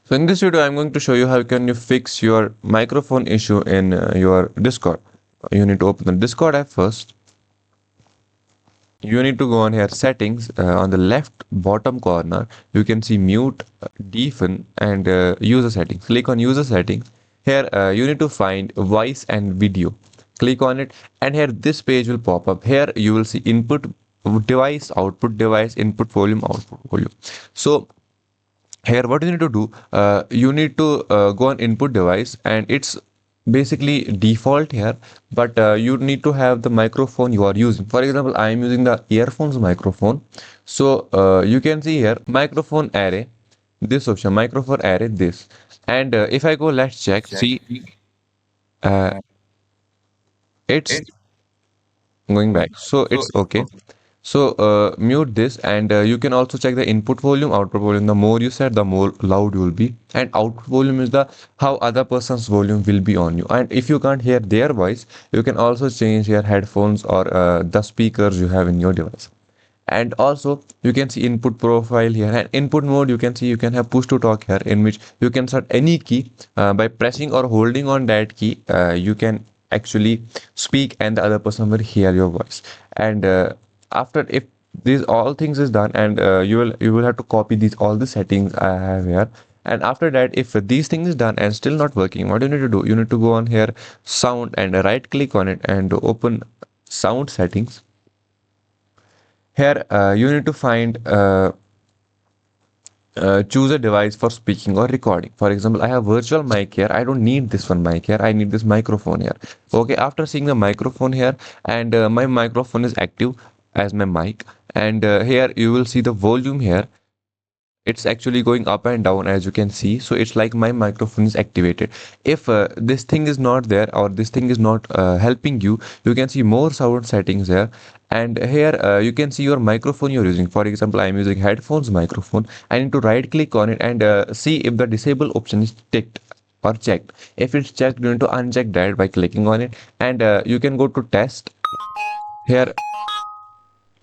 So in this video, I'm going to show you how can you fix your microphone issue in your Discord. You need to open the Discord app first. You need to go on here settings on the left bottom corner. You can see mute, deafen, and user settings. Click on user settings. Here you need to find voice and video. Click on it, and here this page will pop up. Here you will see input device, input volume, output volume. So here what you need to do, you need to go on input device, and it's basically default here, but you need to have the microphone you are using. For example, I am using the earphones microphone. So you can see here microphone array, this option microphone array, this. And if I go, let's check, see, uh, it's going back, so it's okay. So mute this, and you can also check the input volume, output volume. The more you set, the more loud you will be. And output volume is the how other person's volume will be on you. And if you can't hear their voice, you can also change your headphones or the speakers you have in your device. And also you can see input profile here, and input mode you can see you can have push to talk here, in which you can set any key by pressing or holding on that key. You can actually speak and the other person will hear your voice. And after, if these all things is done, and you will have to copy these all the settings I have here. And after that, if these things is done and still not working, what you need to do, you need to go on here sound and right click on it and open sound settings. Here you need to find choose a device for speaking or recording. For example, I have virtual mic here. I don't need this one mic here. I need this microphone here. Okay, after seeing the microphone here, and my microphone is active as my mic, and here you will see the volume here. It's actually going up and down, as you can see. So it's like my microphone is activated. If this thing is not there, or this thing is not helping you, you can see more sound settings there. And here you can see your microphone you're using. For example, I'm using headphones microphone. I need to right click on it and see if the disable option is ticked or checked. If it's checked, you need to uncheck that by clicking on it, and you can go to test. Here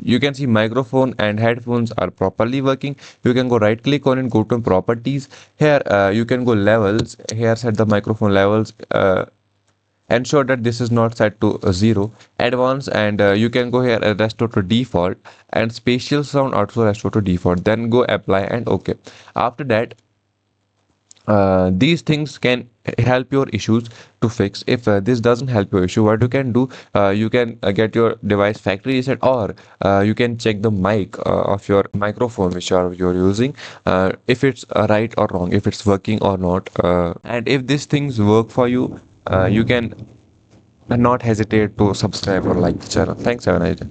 you can see microphone and headphones are properly working. You can go right click on it, go to properties. Here you can go levels. Here set the microphone levels. Ensure that this is not set to 0, advanced, and you can go here restore to default, and spatial sound also restore to default. Then go apply and okay. After that, these things can help your issues to fix. If this doesn't help your issue, what you can do, you can get your device factory reset, or you can check the mic of your microphone which you're using, if it's right or wrong, if it's working or not. And if these things work for you, you can not hesitate to subscribe or like the channel. Thanks, have a nice day.